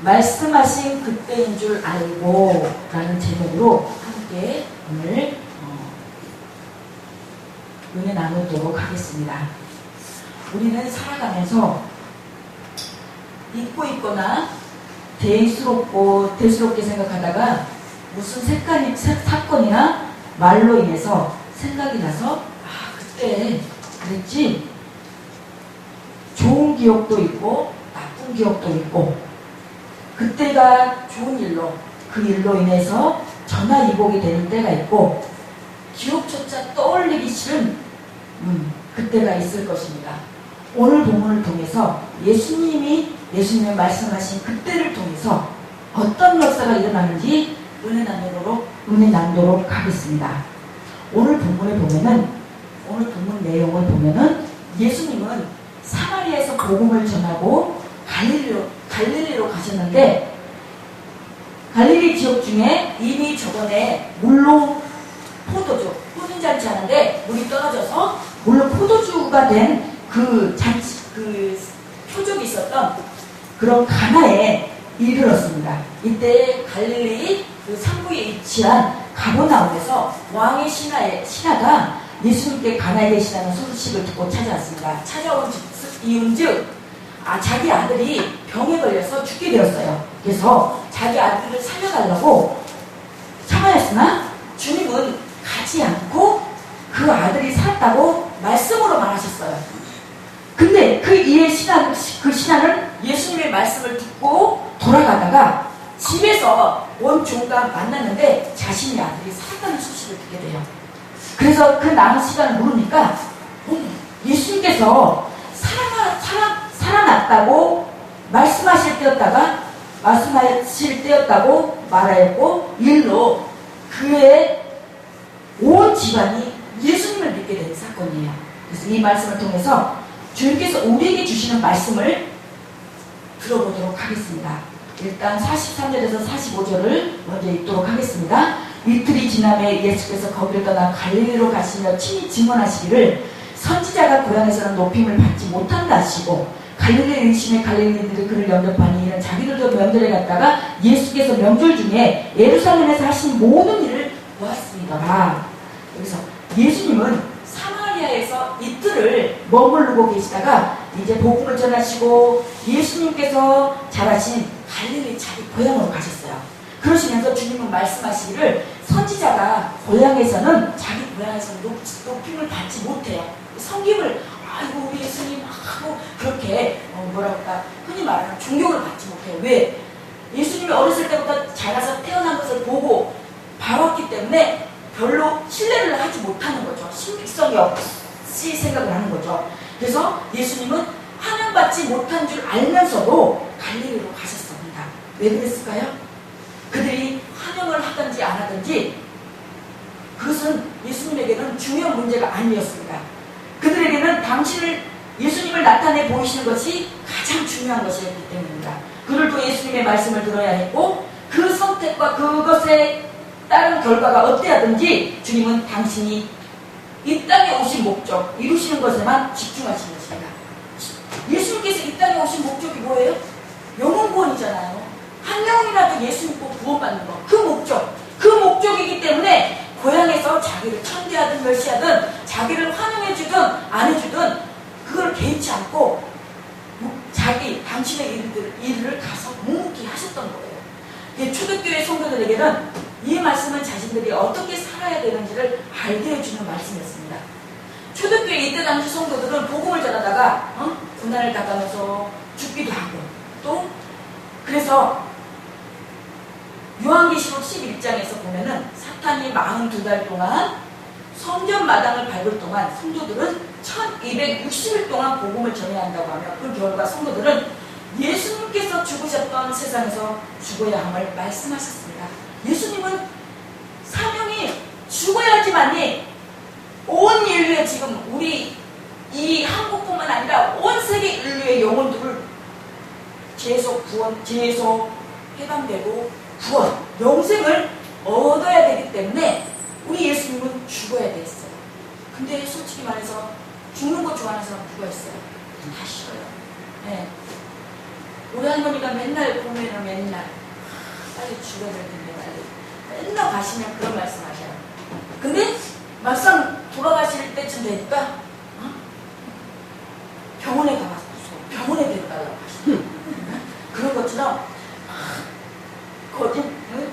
말씀하신 그때인 줄 알고 라는 제목으로 함께 오늘 은혜 나누도록 하겠습니다. 우리는 살아가면서 잊고 있거나 대수롭게 생각하다가 무슨 사건이나 말로 인해서 생각이 나서 그때 그랬지. 좋은 기억도 있고 나쁜 기억도 있고, 그때가 좋은 일로, 그 일로 인해서 전화위복이 되는 때가 있고, 기억조차 떠올리기 싫은 그때가 있을 것입니다. 오늘 본문을 통해서 예수님이 말씀하신 그때를 통해서 어떤 역사가 일어나는지 은혜 나누도록 하겠습니다. 오늘 본문 내용을 보면은 예수님은 사마리아에서 복음을 전하고 갈릴리로 가셨는데, 갈릴리 지역 중에 이미 저번에 물로 혼인잔치 하는데 물이 떨어져서 물로 포도주가 된 그 표적이 있었던 그런 가나에 이르렀습니다. 이때 갈릴리 그 상부에 위치한 가버나움에서 왕의 신하가 예수님께 가나에 계시다는 소식을 듣고 찾아왔습니다. 찾아온 이유인즉 자기 아들이 병에 걸려서 죽게 되었어요. 그래서 자기 아들을 살려달라고 청하였으나 주님은 가지 않고 그 아들이 살았다고 말씀으로 말하셨어요. 근데 그 신하는 예수님의 말씀을 듣고 돌아가다가 집에서 온 종과 만났는데 자신의 아들이 살았다는 소식을 듣게 돼요. 그래서 그 남은 시간을 물으니까 예수님께서 살아났다고 말씀하실 때였다고 말하였고, 일로 그의 온 집안이 예수님을 믿게 된 사건이에요. 그래서 이 말씀을 통해서 주님께서 우리에게 주시는 말씀을 들어보도록 하겠습니다. 일단 43절에서 45절을 먼저 읽도록 하겠습니다. 이틀이 지남에 예수께서 거기를 떠나 갈릴리로 가시며 친히 증언하시기를 선지자가 고향에서는 높임을 받지 못한다 하시고, 갈릴리 의심의 갈릴리들이 그를 영접하니 이는 자기들도 명절에 갔다가 예수께서 명절 중에 예루살렘에서 하신 모든 일을 보았습니다. 여기서 예수님은 사마리아에서 이틀을 머무르고 계시다가 이제 복음을 전하시고 예수님께서 자라신 갈릴리 자기 고향으로 가셨어요. 그러시면서 주님은 말씀하시기를 선지자가 자기 고향에서는 높임을 받지 못해요. 섬김을 우리 예수님 하고 그렇게 흔히 말하는 존경을 받지 못해요. 왜? 예수님이 어렸을 때부터 자라서 태어난 것을 보고 봐왔기 때문에 별로 신뢰를 하지 못하는 거죠. 신빙성이 없이 생각을 하는 거죠. 그래서 예수님은 환영받지 못한 줄 알면서도 갈릴리로 가셨습니다. 왜 그랬을까요? 그들이 환영을 하든지 안 하든지 그것은 예수님에게는 중요한 문제가 아니었습니다. 그들에게는 예수님을 나타내 보이시는 것이 가장 중요한 것이었기 때문입니다. 그들도 예수님의 말씀을 들어야 했고, 그 선택과 그것에 따른 결과가 어때야든지 주님은 당신이 이 땅에 오신 목적, 이루시는 것에만 집중하시는 것입니다. 예수님께서 이 땅에 오신 목적이 뭐예요? 영혼 구원이잖아요. 한 명이라도 예수 믿고 구원받는 것, 그 목적이기 때문에 고향에서 자기를 천대하든 멸시하든 자기를 환영해주든 안 해주든 그걸 개의치 않고 당신의 일을 가서 묵묵히 하셨던 거예요. 초대교회 성도들에게는 이 말씀은 자신들이 어떻게 살아야 되는지를 알게 해주는 말씀이었습니다. 초대교회 이때 당시 성도들은 복음을 전하다가 고난을 당하면서 죽기도 하고, 또 그래서 요한계시록 11장에서 보면은 사탄이 42달 동안 성전 마당을 밟을 동안 성도들은 1260일 동안 복음을 전해야 한다고 하며, 그 결과 성도들은 예수님께서 죽으셨던 세상에서 죽어야 함을 말씀하셨습니다. 예수님은 사명이 죽어야지만이 온 인류의, 지금 우리 이 한국뿐만 아니라 온 세계 인류의 영혼들을 죄에서 해방되고 구원, 영생을 얻어야 되기 때문에 우리 예수님은 죽어야 됐어요. 근데 솔직히 말해서 죽는 거 좋아하는 사람 누가 있어요? 다 싫어요. 네. 우리 할머니가 맨날 보면은 맨날 빨리 죽어야 될 텐데 빨리 맨날 가시면 그런 말씀하셔요. 근데 막상 돌아가실 때쯤 되니까 병원에 가봤어. 병원에 데려가려고 하시죠. 그런 것처럼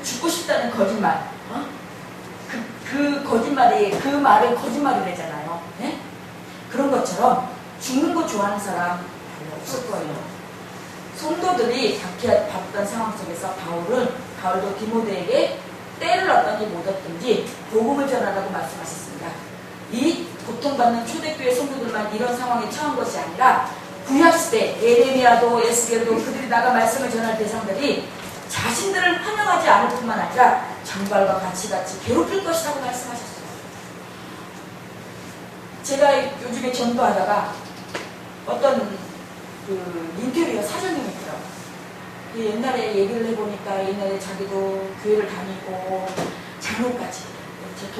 죽고 싶다는 거짓말. 그 거짓말이, 그 말은 거짓말이래잖아요. 네? 그런 것처럼 죽는 거 좋아하는 사람 별로 없을 거예요. 성도들이 바쁘던 상황 속에서 바울도 디모데에게 때를 얻든지 못 얻든지 복음을 전하라고 말씀하셨습니다. 이 고통받는 초대교회 성도들만 이런 상황에 처한 것이 아니라 구약시대 예레미야도 에스겔도 그들이 나가 말씀을 전할 대상들이 자신들을 환영하지 않을 뿐만 아니라 장발과 같이 괴롭힐 것이라고 말씀하셨어요. 제가 요즘에 전도하다가 어떤 인테리어 사장님이 있더라고요. 옛날에 얘기를 해보니까 옛날에 자기도 교회를 다니고 장로까지, 제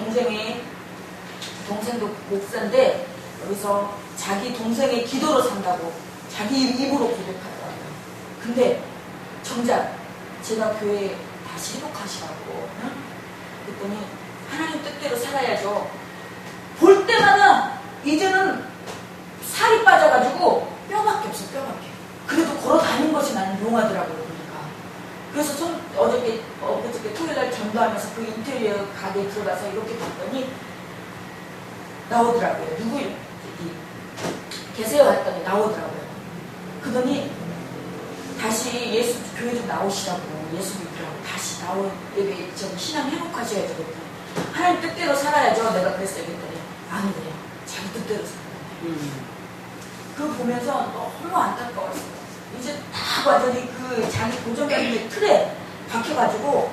동생도 목사인데 여기서 자기 동생의 기도로 산다고 자기 입으로 고백하더라고요. 근데 정작 제가 교회에 다시 회복하시라고 그랬더니 하나님 뜻대로 살아야죠. 볼 때마다 이제는 살이 빠져가지고 뼈밖에 없어. 뼈밖에. 그래도 걸어 다니는 것이 나는 용하더라고요. 그러니까. 그래서 어저께 토요일날 전도하면서 그 인테리어 가게에 들어가서 이렇게 봤더니 나오더라고요. 누구 계세요? 했더니 나오더라고요. 그러더니 다시 예수 교회 좀 나오시라고, 예수 믿으라고 다시 여기 신앙 회복하셔야죠. 그랬더니 하나님 뜻대로 살아야죠. 내가 그랬어요. 그랬더니 아니래요. 자기 뜻대로 살아요. 그거 보면서 너무 안타까웠어요. 이제 다 완전히 그 자기 고정관념의 틀에 박혀가지고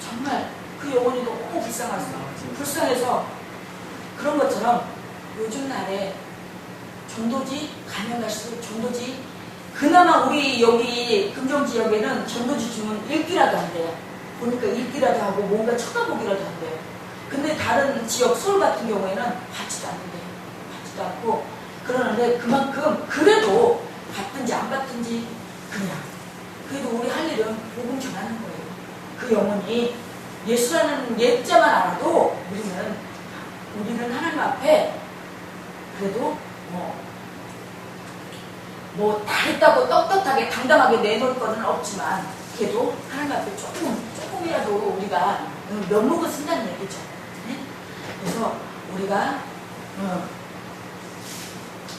정말 그 영혼이 너무 불쌍해서 그런 것처럼 요즘 날에 전도지 가면 갈수록 전도지 그나마 우리 여기 금정지역에는 전도지 주면 읽기라도 한대요. 보니까 읽기라도 하고 뭔가 쳐다보기라도 한대요. 근데 다른 지역 서울 같은 경우에는 받지도 않는데요. 받지도 않고 그러는데 그만큼 그래도 받든지 안 받든지 그래도 우리 할 일은 복음 전하는 거예요. 그 영혼이 예수라는 예자만 알아도 우리는 하나님 앞에 그래도 다 했다고 떳떳하게 당당하게 내놓을 거는 없지만 그래도 하나님 앞에 조금이라도 우리가 면목을 쓴다는 얘기죠. 네? 그래서 우리가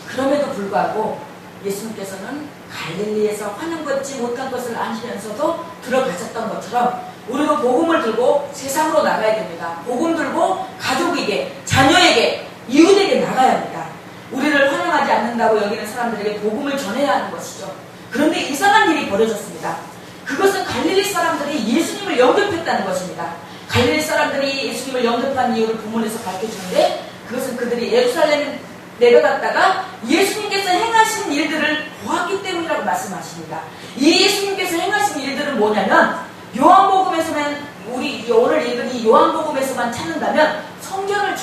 그럼에도 불구하고 예수님께서는 갈릴리에서 환영 받지 못한 것을 아시면서도 들어가셨던 것처럼 우리도 복음을 들고 세상으로 나가야 됩니다. 복음 들고 가족에게, 자녀에게, 이웃에게 나가야 합니다. 우리를 환영하지 않는다고 여기는 사람들에게 복음을 전해야 하는 것이죠. 그런데 이상한 일이 벌어졌습니다. 그것은 갈릴리 사람들이 예수님을 영접했다는 것입니다. 갈릴리 사람들이 예수님을 영접한 이유를 본문에서 밝혀주는데 그것은 그들이 예루살렘에 내려갔다가 예수님께서 행하신 일들을 보았기 때문이라고 말씀하십니다. 이 예수님께서 행하신 일들은 뭐냐면 요한복음에서만 우리 오늘 읽은 이 요한복음에서만 찾는다면 성전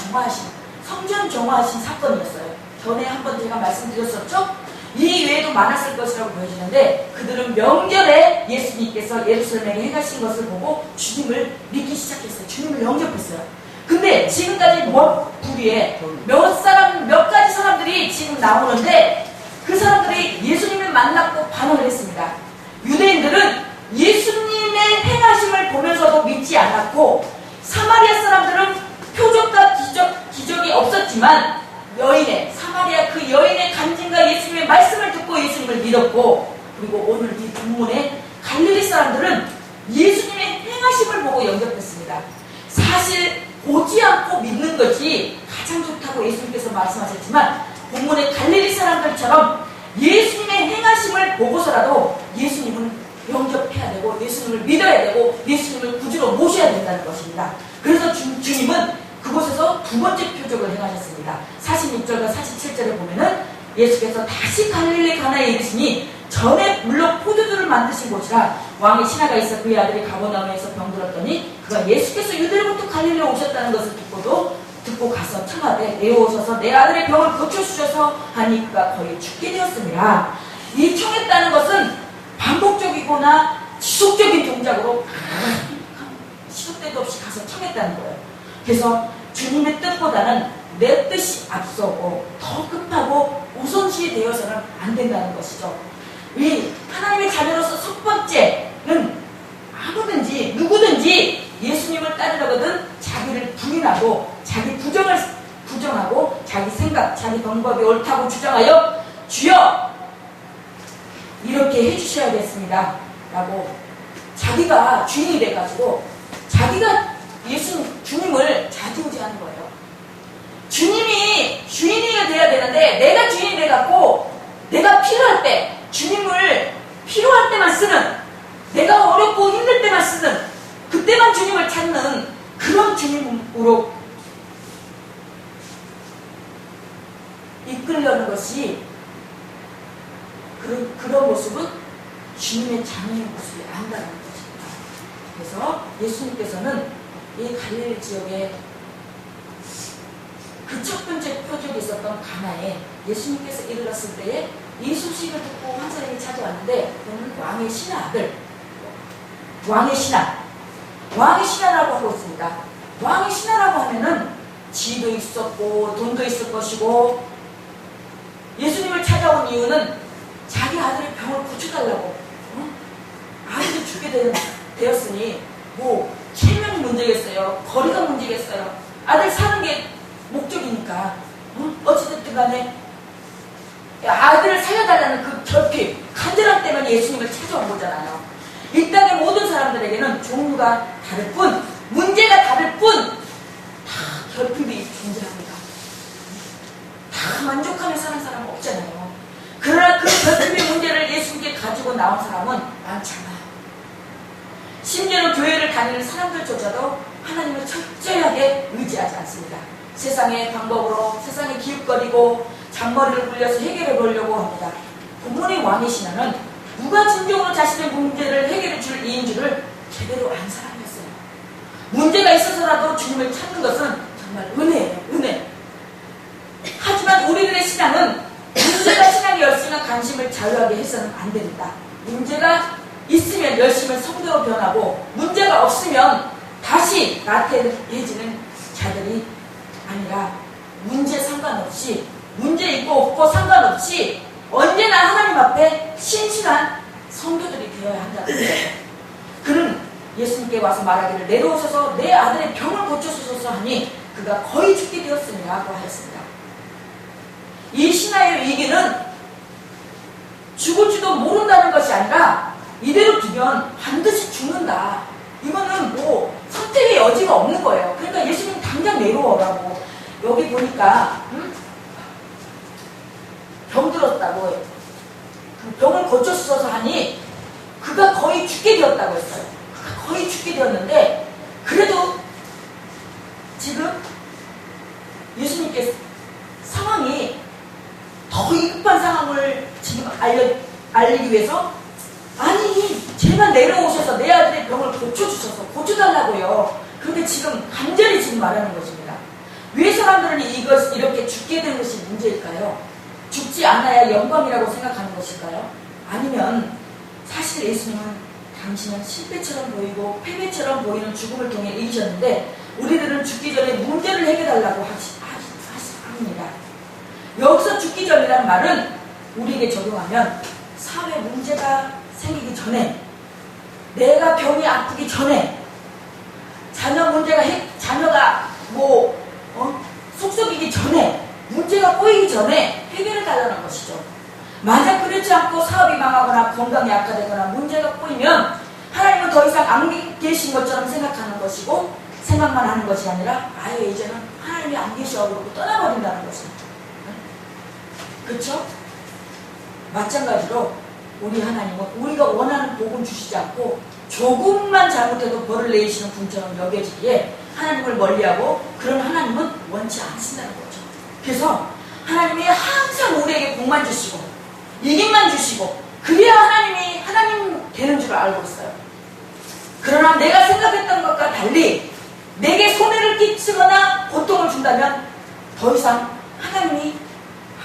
정화하신 사건이었어요. 전에 한번 제가 말씀드렸었죠? 이 외에도 많았을 것이라고 보여지는데 그들은 명절에 예수님께서 예루살렘에 행하신 것을 보고 주님을 믿기 시작했어요. 주님을 영접했어요. 근데 지금까지 부리에 몇 가지 사람들이 지금 나오는데 그 사람들이 예수님을 만났고 반응을 했습니다. 유대인들은 예수님의 행하심을 보면서도 믿지 않았고 사마리아 사람들은 표적과 기적이 없었지만 사마리아 그 여인의 간증과 예수님의 말씀을 듣고 예수님을 믿었고 그리고 오늘 이 본문에 갈릴리 사람들은 예수님의 행하심을 보고 영접했습니다. 사실 보지 않고 믿는 것이 가장 좋다고 예수님께서 말씀하셨지만 본문의 갈릴리 사람들처럼 예수님의 행하심을 보고서라도 예수님은 영접해야 되고 예수님을 믿어야 되고 예수님을 구주로 모셔야 된다는 것입니다. 그래서 주님은 그곳에서 두 번째 표적을 행하셨습니다. 46절과 47절에 보면은 예수께서 다시 갈릴리 가나에 이르시니 전에 물론 포도주를 만드신 곳이라 왕의 신하가 있어 그의 아들이 가버나움에서 병들었더니 그가 예수께서 유대로부터 갈릴리에 오셨다는 것을 듣고 가서 청하되 내오셔서 내 아들의 병을 고쳐주셔서 하니 그가 거의 죽게 되었습니다. 이 청했다는 것은 너무나 지속적인 동작으로 시도 때도 없이 가서 청했다는 거예요. 그래서 주님의 뜻보다는 내 뜻이 앞서고 더 급하고 우선시 되어서는 안 된다는 것이죠. 이 하나님의 자녀로서 첫 번째는 아무든지 누구든지 예수님을 따르려거든 자기를 부인하고 자기 부정하고 자기 생각, 자기 방법이 옳다고 주장하여 주여 이렇게 해주셔야겠습니다 라고 자기가 주인이 돼가지고 자기가 주님을 좌지우지하는 거예요. 주님이 주인이 돼야 되는데 내가 주인이 돼갖고 내가 필요할 때 주님을 필요할 때만 쓰는, 내가 어렵고 힘들 때만 쓰는, 그때만 주님을 찾는 그런 주님으로 이끌려는 것이 그런 모습은 주님의 자녀의 모습이 아니라는 것입니다. 그래서 예수님께서는 이 갈릴리 지역에 그 첫 번째 표적이 있었던 가나에 예수님께서 이르렀을 때에 이 소식을 듣고 한 사람이 찾아왔는데 그는 왕의 신하 아들, 왕의 신하라고 하고 있습니다. 왕의 신하라고 하면은 지도 있었고 돈도 있을 것이고 예수님을 찾아온 이유는 자기 아들의 병을 고쳐달라고. 아들이 죽게 되었으니 뭐 체면이 문제겠어요, 거리가 문제겠어요. 아들 사는 게 목적이니까. 어찌됐든 간에 아들을 살려달라는 그 결핍, 간절한 때문에 예수님을 찾아온 거잖아요. 이 땅의 모든 사람들에게는 종류가 다를 뿐, 문제가 다를 뿐, 다 결핍이 존재합니다. 다 만족하며 사는 사람은 없잖아요. 그러나 그 결핍의 문제를 예수님께 가지고 나온 사람은 많잖아요. 심지어는 교회를 다니는 사람들조차도 하나님을 철저하게 의지하지 않습니다. 세상의 방법으로 세상에 기웃거리고 잔머리를 굴려서 해결해 보려고 합니다. 본문의 왕의 신하는 누가 진정으로 자신의 문제를 해결해 줄 이인 줄을 제대로 안 사람이었어요. 문제가 있어서라도 주님을 찾는 것은 정말 은혜예요, 은혜. 하지만 우리들의 신앙은 문제가 신앙이었으나 관심을 자유하게 해서는 안 됩니다. 문제가 있으면 열심히 성도로 변하고 문제가 없으면 다시 나태해지는 자들이 아니라 문제 상관없이, 문제 있고 없고 상관없이 언제나 하나님 앞에 신실한 성도들이 되어야 한다는 거예요. 그는 예수님께 와서 말하기를 내려오셔서 내 아들의 병을 고쳐주소서 하니 그가 거의 죽게 되었으니라고 하였습니다. 이 신하의 위기는 죽을지도 모른다는 것이 아니라 이대로 두면 반드시 죽는다. 이거는 뭐 선택의 여지가 없는 거예요. 그러니까 예수님 당장 내려오라고. 여기 보니까 병 들었다고, 그 병을 고쳐주셔서 하니 그가 거의 죽게 되었다고 했어요. 그가 거의 죽게 되었는데 그래도 지금 예수님께서 상황이 더 위급한 상황을 지금 알리기 위해서 아니 제발 내려오셔서 내 아들의 병을 고쳐주셔서 고쳐달라고요. 그런데 지금 간절히 지금 말하는 것입니다. 왜 사람들은 이렇게 죽게 된 것이 문제일까요? 죽지 않아야 영광이라고 생각하는 것일까요? 아니면 사실 예수님은 당신은 실패처럼 보이고 패배처럼 보이는 죽음을 통해 이기셨는데 우리들은 죽기 전에 문제를 해결하려고 합니다. 여기서 죽기 전이라는 말은 우리에게 적용하면 사회 문제가 생기기 전에, 내가 병이 아프기 전에, 자녀가 속썩이기 전에, 문제가 꼬이기 전에 해결해 달라는 것이죠. 만약 그렇지 않고 사업이 망하거나 건강이 악화되거나 문제가 꼬이면 하나님은 더 이상 안 계신 것처럼 생각하는 것이고 생각만 하는 것이 아니라 아예 이제는 하나님이 안 계셔 그러고 떠나버린다는 것입니다. 그렇죠? 마찬가지로 우리 하나님은 우리가 원하는 복은 주시지 않고 조금만 잘못해도 벌을 내리시는 분처럼 여겨지기에 하나님을 멀리하고 그런 하나님은 원치 않으신다는 거죠. 그래서 하나님이 항상 우리에게 복만 주시고 이김만 주시고 그래야 하나님 되는 줄 알고 있어요. 그러나 내가 생각했던 것과 달리 내게 손해를 끼치거나 고통을 준다면 더 이상 하나님이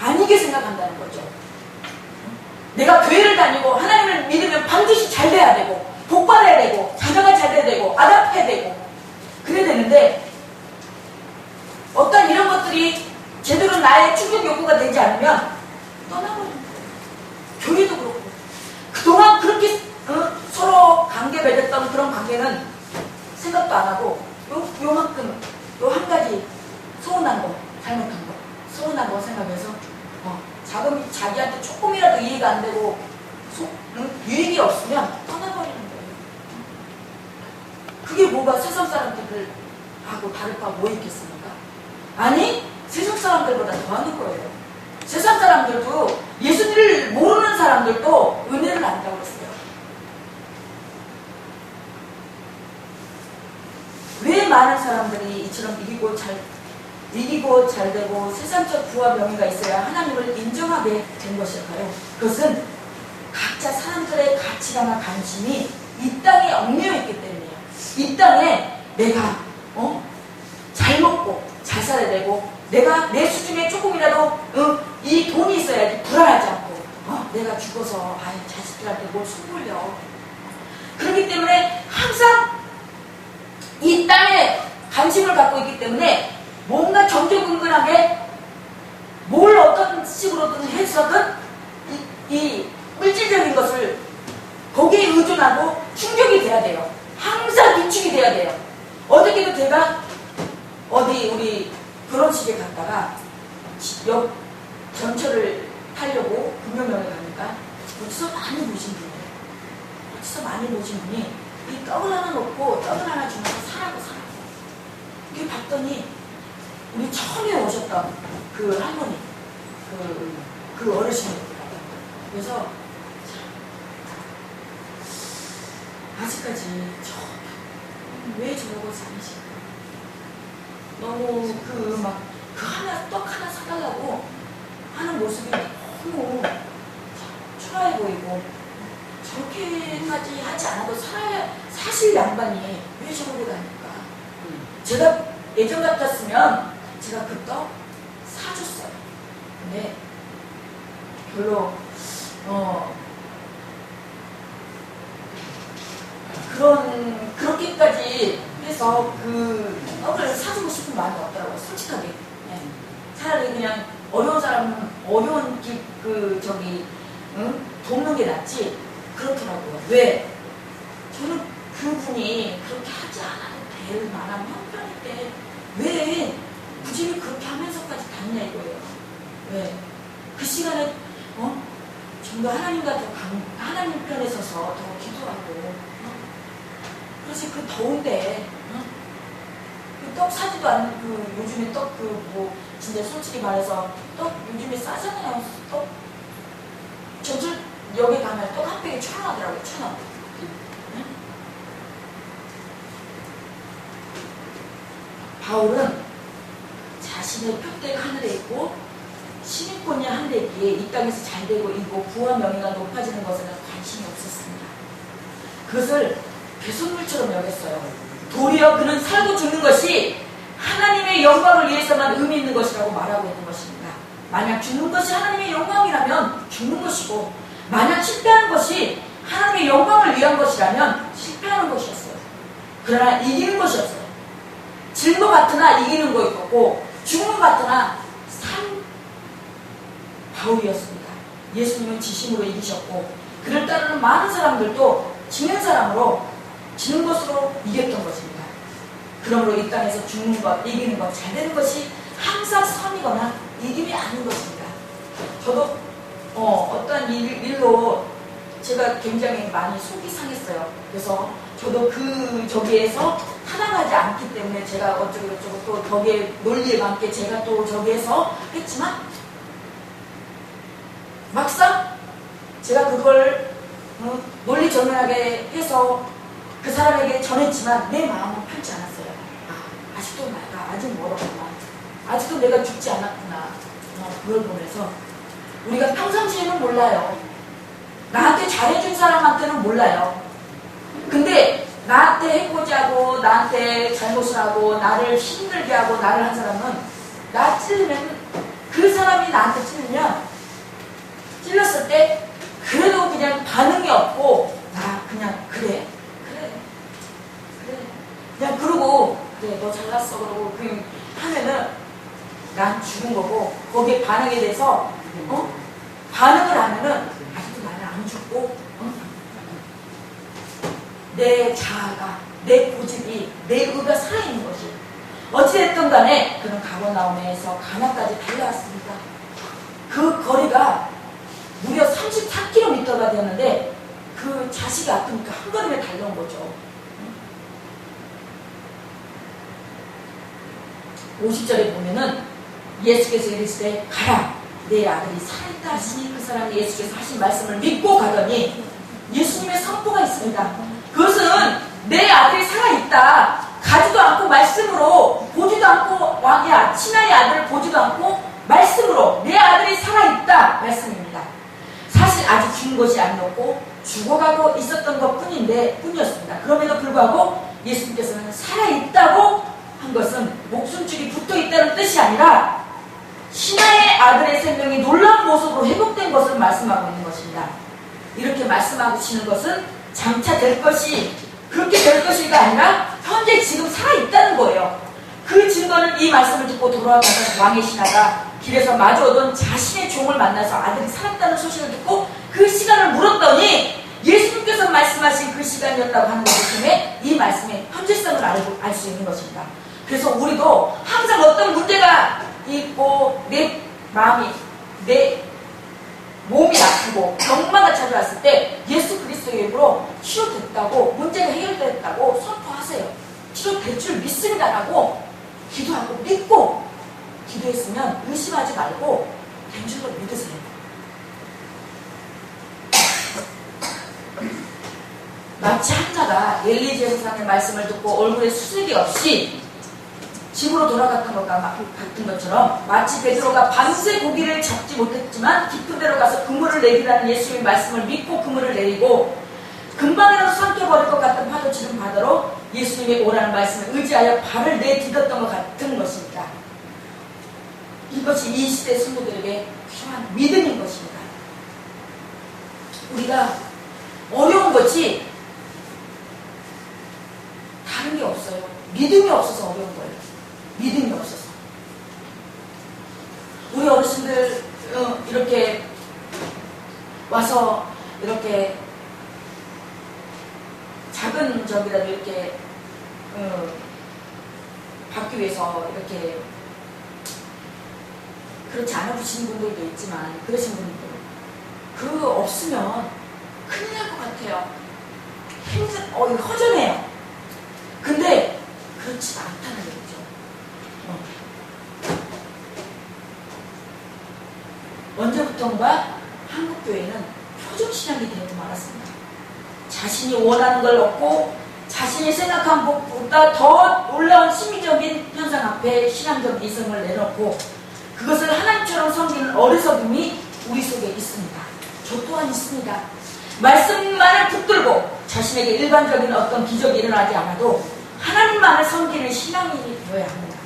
아니게 생각한다는 거죠. 내가 교회를 다니고 하나님을 믿으면 반드시 잘 돼야 돼. 되는데 어떤 이런 것들이 제대로 나의 충족 욕구가 되지 않으면 떠나버리는 거예요. 교회도 그렇고 그동안 그렇게 서로 관계 맺었던 그런 관계는 생각도 안 하고 요만큼 요 한 가지 서운한 거, 잘못한 거, 서운한 거 생각해서 자기한테 조금이라도 이해가 안 되고 유익이 없으면 떠나버리는 거예요. 그게 뭐가 세상 사람들하고 다를 바 뭐 있겠습니까? 아니, 세상 사람들보다 더하는 거예요. 세상 사람들도 예수님을 모르는 사람들도 은혜를 안다고 했어요. 왜 많은 사람들이 이처럼 이기고 잘 되고 세상적 부와 명예가 있어야 하나님을 인정하게 된 것일까요? 그것은 각자 사람들의 가치관과 관심이 이 땅에 얽매여 있기 때문이에요. 이 땅에 내가 잘 먹고 잘 살아야 되고 내가 내 수준에 조금이라도 이 돈이 있어야지 불안하지 않고 내가 죽어서 자식들한테 뭘 선물려. 그렇기 때문에 항상 이 땅에 관심을 갖고 있기 때문에 뭔가 정조근근하게 뭘 어떤 식으로든 해서든 이 물질적인 것을 거기에 의존하고 충족이 돼야 돼요. 항상 비축이 돼야 돼요. 어저께도 제가 어디 우리 결혼식에 갔다가 옆 전철을 타려고 금요명에 가니까 어디서 많이 보신 분이 이 떡을 하나 놓고 떡을 하나 주면서 사라고. 이렇게 봤더니 우리 처음에 오셨던 그 할머니, 그 어르신이더라고요. 그래서 아직까지 왜 저러고 사니실까? 너무 떡 하나 사달라고 하는 모습이 너무 초라해 보이고 저렇게까지 하지 않아도 사실 양반이 왜 저러고 다닐까? 제가 예전 같았으면 제가 그 떡 사줬어요. 근데 별로 그렇게까지 해서 그 떡을 사주고 싶은 마음이 없더라고요. 솔직하게. 네. 차라리 그냥 어려운 사람은 어려운 돕는 게 낫지. 그렇더라고요. 왜? 저는 그분이 그렇게 하지 않아도 될 만한 형편인데 왜 굳이 그렇게 하면서까지 다니냐 이거예요. 왜? 그 시간에 좀 더 하나님 편에 서서 더 기도하고 그래서 그 더운데 그 떡 사지도 않는 요즘에 떡 진짜 솔직히 말해서 떡 요즘에 싸잖아요. 떡 전철 역에 가면 떡 한 팩에 1,000원 하더라고요. 1,000원. 응? 바울은 자신의 표대가 하늘에 있고 시민권이 하늘에 있기에 이 땅에서 잘되고 있고 부와 명예가 높아지는 것에는 관심이 없었습니다. 그것을 배설물처럼 여겼어요. 도리어 그는 살고 죽는 것이 하나님의 영광을 위해서만 의미 있는 것이라고 말하고 있는 것입니다. 만약 죽는 것이 하나님의 영광이라면 죽는 것이고 만약 실패하는 것이 하나님의 영광을 위한 것이라면 실패하는 것이었어요. 그러나 이기는 것이었어요. 질 것 같으나 이기는 거 있었고 죽는 것 같으나 산 바울이었습니다. 예수님은 지심으로 이기셨고 그를 따르는 많은 사람들도 지는 사람으로 지는 것으로 이겼던 것입니다. 그러므로 이 땅에서 죽는 것, 이기는 것, 잘 되는 것이 항상 선이거나 이김이 아닌 것입니다. 저도 어떤 일로 제가 굉장히 많이 속이 상했어요. 그래서 저도 저기에서 타당하지 않기 때문에 제가 어쩌고저쩌고 또 거기에 논리에 맞게 제가 또 저기에서 했지만 막상 제가 그걸 논리정연하게 해서 그 사람에게 전했지만 내 마음은 편치 않았어요. 아직도 내가 아직 멀었구나. 아직도 내가 죽지 않았구나. 그걸 보면서 우리가 평상시에는 몰라요. 나한테 잘해준 사람한테는 몰라요. 근데 나한테 해코지하고 나한테 잘못을 하고 나를 힘들게 하고 나를 한 사람은 나 찔르면 그 사람이 나한테 찔렀을 때 그래도 그냥 반응이 없고 나 그냥 그래 그냥 그러고 그래 너 나갔어 그러고 그 하면은 난 죽은 거고 거기에 반응에 대해서 반응을 하면은 아직도 나는 안 죽고 내 자아가 내 고집이 내 의가 살아있는 것이 어찌됐든 간에 그는 가버나움에서 가나까지 달려왔습니다. 그 거리가 무려 34km가 되었는데 그 자식이 아프니까 한 걸음에 달려온 거죠. 50절에 보면은 예수께서 이르시되 가라 내 아들이 살아있다 하시니 그 사람이 예수께서 하신 말씀을 믿고 가더니 예수님의 선포가 있습니다. 그것은 내 아들이 살아있다 가지도 않고 말씀으로 보지도 않고 왕이야 친아의 아들을 보지도 않고 말씀으로 내 아들이 살아있다 말씀입니다. 사실 아직 죽은 것이 아니었고 죽어가고 있었던 것 뿐이었습니다. 그럼에도 불구하고 예수님께서는 살아있다고 한 것은 목숨줄이 붙어있다는 뜻이 아니라 신하의 아들의 생명이 놀라운 모습으로 회복된 것을 말씀하고 있는 것입니다. 이렇게 말씀하시는 것은 장차 될 것이 그렇게 될 것이가 아니라 현재 지금 살아있다는 거예요. 그 증거는 이 말씀을 듣고 돌아가던 왕의 신하가 길에서 마주오던 자신의 종을 만나서 아들이 살았다는 소식을 듣고 그 시간을 물었더니 예수님께서 말씀하신 그 시간이었다고 하는 것을 통해 이 말씀의 현재성을 알 수 있는 것입니다. 그래서 우리도 항상 어떤 문제가 있고 내 마음이 내 몸이 아프고 병마가 찾아왔을 때 예수 그리스도의 이름으로 치료됐다고 문제가 해결됐다고 선포하세요. 치료될 줄 믿습니다라고 기도하고 믿고 기도했으면 의심하지 말고 된 줄로 믿으세요. 마치 한자가 엘리제 세상의 말씀을 듣고 얼굴에 수색이 없이 집으로 돌아갔던 것과 같은 것처럼 마치 베드로가 밤새 고기를 잡지 못했지만 깊은 데로 가서 그물을 내리라는 예수님의 말씀을 믿고 그물을 내리고 금방이라도 삼켜버릴 것 같은 파도치는 바다로 예수님의 오라는 말씀을 의지하여 발을 내딛었던 것 같은 것입니다. 이것이 이 시대 성도들에게 필요한 믿음인 것입니다. 우리가 어려운 것이 다른 게 없어요. 믿음이 없어서 어려운 거예요. 믿음이 없어서. 우리 어르신들 이렇게 와서 이렇게 작은 적이라도 이렇게 받기 위해서 이렇게 그렇지 않아 보시는 분들도 있지만 그러신 분들도 그거 없으면 큰일 날 것 같아요. 허전해요. 근데 그렇지 않다는 거죠. 언제부턴가 한국교회는 표준신앙이 되고 말았습니다. 자신이 원하는 걸 얻고 자신이 생각한 것보다 더 놀라운 심리적인 현상 앞에 신앙적 이성을 내놓고 그것을 하나님처럼 섬기는 어리석음이 우리 속에 있습니다. 저 또한 있습니다. 말씀만을 붙들고 자신에게 일반적인 어떤 기적이 일어나지 않아도 하나님만을 섬기는 신앙인이 되어야 합니다.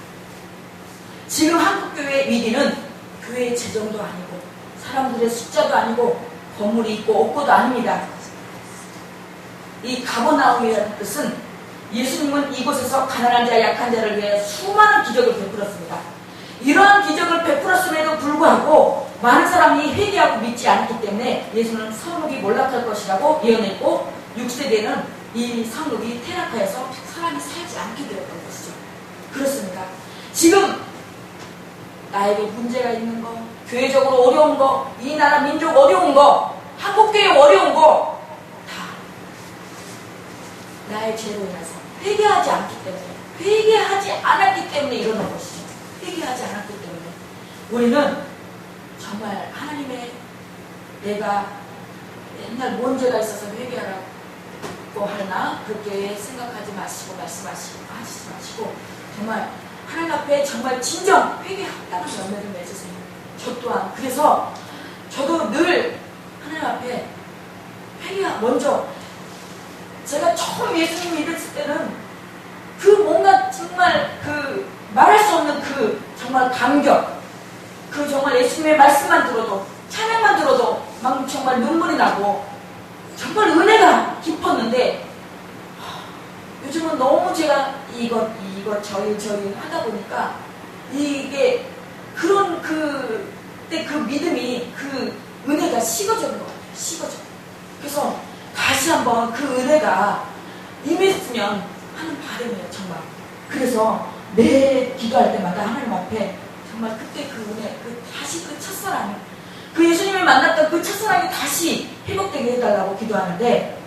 지금 한국교회의 위기는 교회의 재정도 아니고 사람들의 숫자도 아니고 건물이 있고 없고도 아닙니다. 이 가버나움이라는 뜻은 예수님은 이곳에서 가난한 자 약한 자를 위해 수많은 기적을 베풀었습니다. 이러한 기적을 베풀었음에도 불구하고 많은 사람이 회개하고 믿지 않았기 때문에 예수는 성읍이 몰락할 것이라고 예언했고 6세대는 이 성읍이 테라카에서 사람이 살지 않게 되었던 것이죠. 그렇습니다. 지금 나에게 문제가 있는 거, 교회적으로 어려운 거, 이 나라 민족 어려운 거, 한국교회 어려운 거 다 나의 죄로 인해서 회개하지 않았기 때문에 일어난 것이죠. 회개하지 않았기 때문에 우리는 정말 하나님의 내가 옛날 뭔 죄가 있어서 회개하라고 하나 그렇게 생각하지 마시고 하시지 마시고 정말 하나님 앞에 정말 진정 회개하다는 열매를 맺으세요. 저 또한 그래서 저도 늘 하나님 앞에 먼저 제가 처음 예수님 믿었을 때는 그 뭔가 정말 그 말할 수 없는 그 정말 감격 그 정말 예수님의 말씀만 들어도 찬양만 들어도 막 정말 눈물이 나고 정말 은혜가 깊었는데 요즘은 너무 제가 이것 이거 저희 하다 보니까 이게 그런 그때 그 믿음이 그 은혜가 식어지는 것 같아요. 식어져. 그래서 다시 한번 그 은혜가 임했으면 하는 바람이에요. 정말. 그래서 매 기도할 때마다 하나님 앞에 정말 그때 그 은혜, 다시 그 첫사랑이, 그 예수님을 만났던 그 첫사랑이 다시 회복되게 해달라고 기도하는데,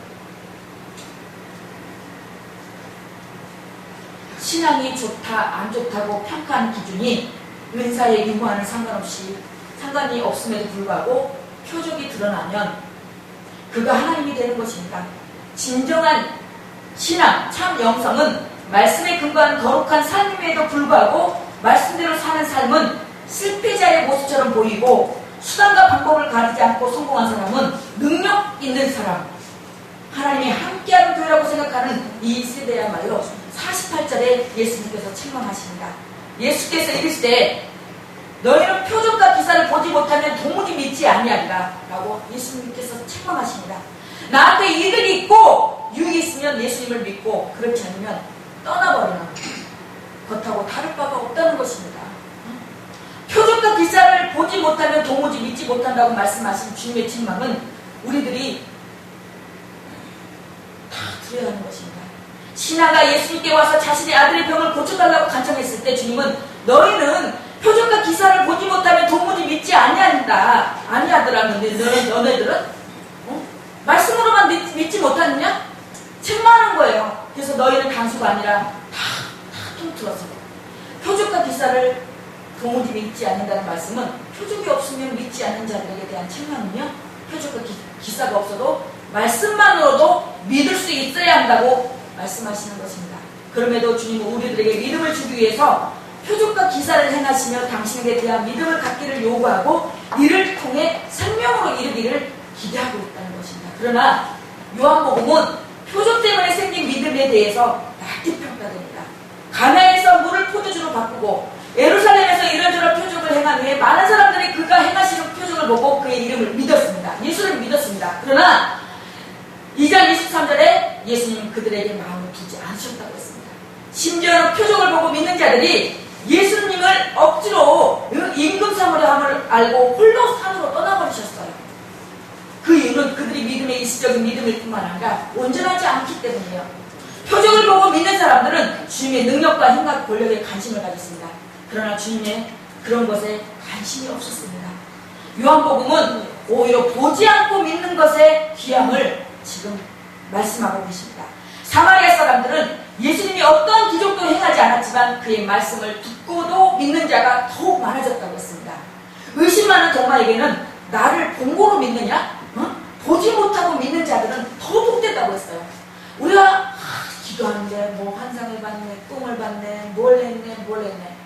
신앙이 좋다, 안 좋다고 평가하는 기준이 은사의 유무와는 상관이 없음에도 불구하고 표적이 드러나면 그가 하나님이 되는 것입니다. 진정한 신앙, 참 영성은 말씀에 근거한 거룩한 삶임에도 불구하고 말씀대로 사는 삶은 실패자의 모습처럼 보이고, 수단과 방법을 가리지 않고 성공한 사람은 능력 있는 사람, 하나님이 함께하는 교회라고 생각하는 이 세대야말로 48절에 예수님께서 책망하십니다. 예수께서 이르시되 너희는 표적과 기사를 보지 못하면 도무지 믿지 아니하리라 라고 예수님께서 책망하십니다. 나한테 이득이 있고 유익이 있으면 예수님을 믿고, 그렇지 않으면 떠나버리는 것하고 다를 바가 없다는 것입니다. 표적과 기사를 보지 못하면 도무지 믿지 못한다고 말씀하신 주님의 책망은 우리들이 다 들어야 하는 것입니다. 신하가 예수님께 와서 자신의 아들의 병을 고쳐달라고 간청했을 때 주님은 너희는 표적과 기사를 보지 못하면 도무지 믿지 아니하더라는데 너네들은 말씀으로만 믿지 못하느냐? 책망하는 거예요. 그래서 너희는 단수가 아니라 다 통틀어서 표적과 기사를 도무지 믿지 않는다는 말씀은 표적이 없으면 믿지 않는 자들에게 대한 책망이며, 표적과 기사가 없어도 말씀만으로도 믿을 수 있어야 한다고 말씀하시는 것입니다. 그럼에도 주님은 우리들에게 믿음을 주기 위해서 표적과 기사를 행하시며 당신에게 대한 믿음을 갖기를 요구하고, 이를 통해 생명으로 이르기를 기대하고 있다는 것입니다. 그러나 요한복음은 표적 때문에 생긴 믿음에 대해서 낮게 평가됩니다. 가나에서 물을 포도주로 바꾸고 예루살렘에서 이런저런 표적을 행한 후에 많은 사람들이 그가 행하시는 표적을 보고 그의 이름을 믿었습니다. 예수를 믿었습니다. 그러나 2장 23절에 예수님은 그들에게 마음을 두지 않으셨다고 했습니다. 심지어는 표적을 보고 믿는 자들이 예수님을 억지로 임금 삼으려 함을 알고 홀로 산으로 떠나버리셨어요. 그 이유는 그들이 믿음의 일시적인 믿음일 뿐만 아니라 온전하지 않기 때문이에요. 표적을 보고 믿는 사람들은 주님의 능력과 힘과 권력에 관심을 가졌습니다. 그러나 주님의 그런 것에 관심이 없었습니다. 요한복음은 오히려 보지 않고 믿는 것의 귀함을 지금 말씀하고 계십니다. 사마리아 사람들은 예수님이 어떤 기적도 행하지 않았지만 그의 말씀을 듣고도 믿는 자가 더욱 많아졌다고 했습니다. 의심 많은 도마에게는 나를 본고로 믿느냐? 보지 못하고 믿는 자들은 더 복됐다고 했어요. 우리가 기도하는데 뭐 환상을 봤네, 꿈을 봤네, 뭘 했네.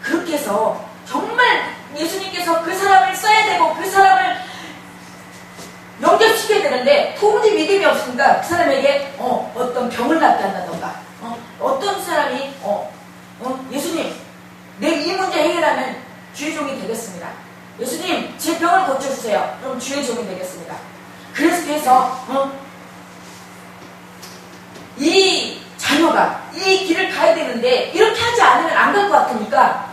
그렇게 해서 정말 예수님께서 그 사람을 써야 되고 그 사람을 연결시켜야 되는데 도무지 믿음이 없으니까 그 사람에게 어떤 병을 낫게 한다던가, 어떤 사람이 예수님 내 이 문제 해결하면 주의 종이 되겠습니다. 예수님 제 병을 고쳐주세요. 그럼 주의 종이 되겠습니다. 그래서 이 자녀가 이 길을 가야 되는데 이렇게 하지 않으면 안 갈 것 같으니까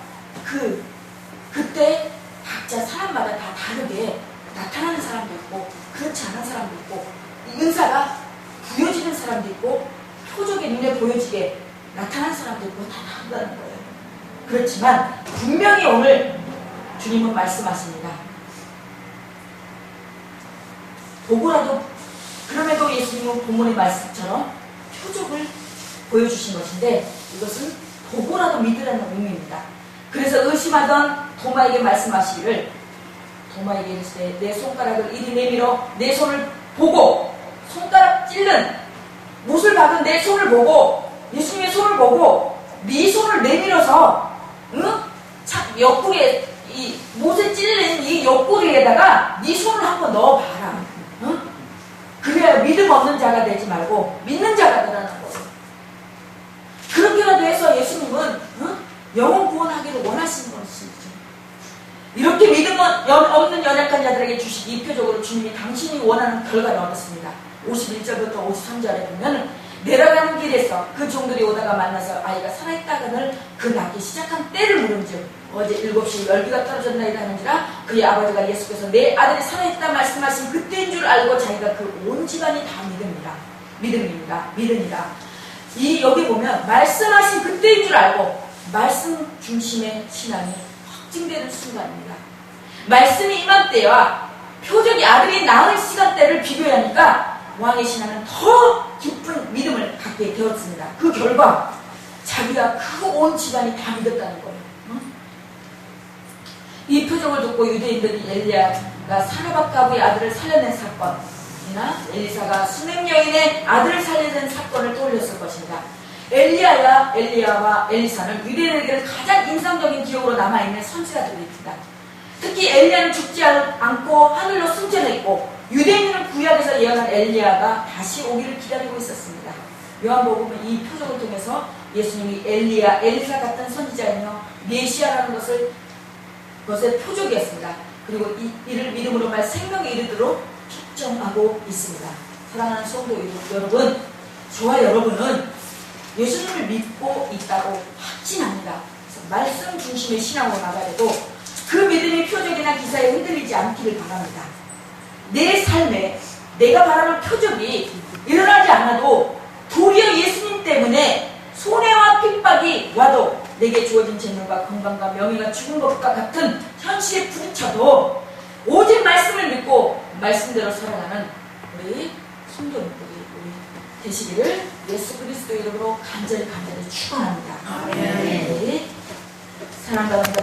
그때 각자 사람마다 다 다르게 나타나는 사람도 있고 그렇지 않은 사람도 있고, 이 은사가 부여지는 사람도 있고 표적이 눈에 보여지게 나타나는 사람도 있고 다 다르다는 거예요. 그렇지만 분명히 오늘 주님은 말씀하십니다. 보고라도, 그럼에도 예수님은 본문의 말씀처럼 표적을 보여주신 것인데 이것은 보고라도 믿으라는 의미입니다. 그래서 의심하던 도마에게 말씀하시기를, 도마에게 이르시되 내 손가락을 이리 내밀어 내 손을 보고, 손가락 찔른 못을 박은 내 손을 보고, 예수님의 손을 보고 네 손을 내밀어서 옆구리에 이 못에 찔린 이 옆구리에다가 네 손을 한번 넣어봐라. 그래야 믿음 없는 자가 되지 말고 믿는 자가 되라는 거예요. 그렇게라도 해서 예수님은 영혼 구원하기를 원하시는 것이죠. 이렇게 믿음 없는 연약한 자들에게 주신 이 표적으로 주님이 당신이 원하는 결과를 얻었습니다. 51절부터 53절에 보면 내려가는 길에서 그 종들이 오다가 만나서 아이가 살아있다거늘 그 낳기 시작한 때를 물은즉 어제 7시에 열기가 떨어졌나이다 하는지라 그의 아버지가 예수께서 내 아들이 살아있다 말씀하신 그때인 줄 알고 자기가 그 온 집안이 다 믿으니라. 이 여기 보면 말씀하신 그때인 줄 알고 말씀 중심의 신앙이 확증되는 순간입니다. 말씀이 임한 때와 표적이 아들이 낳을 시간대를 비교하니까 왕의 신앙은 더 깊은 믿음을 갖게 되었습니다. 그 결과 자기가 그 온 집안이 다 믿었다는 거예요. 이 표적을 듣고 유대인들이 엘리야가 사르밧 가부의 아들을 살려낸 사건이나 엘리사가 수냄 여인의 아들을 살려낸 사건을 떠올렸을 것입니다. 엘리야와 엘리사는 유대인에게는 가장 인상적인 기억으로 남아있는 선지자들입니다. 특히 엘리야는 죽지 않고 하늘로 승천했고 유대인들은 구약에서 예언한 엘리야가 다시 오기를 기다리고 있었습니다. 요한복음은 이 표적을 통해서 예수님이 엘리야, 엘리사 같은 선지자이며 메시아라는 것의 표적이었습니다. 그리고 이를 믿음으로 말 생명에 이르도록 축정하고 있습니다. 사랑하는 성도 여러분, 저와 여러분은 예수님을 믿고 있다고 확신합니다. 그래서 말씀 중심의 신앙으로 나가야 되고 그 믿음이 표적이나 기사에 흔들리지 않기를 바랍니다. 내 삶에 내가 바라는 표적이 일어나지 않아도 도리어 예수님 때문에 손해와 핍박이 와도 내게 주어진 재능과 건강과 명예가 죽은 것과 같은 현실에 부딪혀도 오직 말씀을 믿고 말씀대로 살아가는 우리 성도님들이 되시기를 예수 그리스도 이름으로 간절히 축원합니다. 아멘. 사랑하는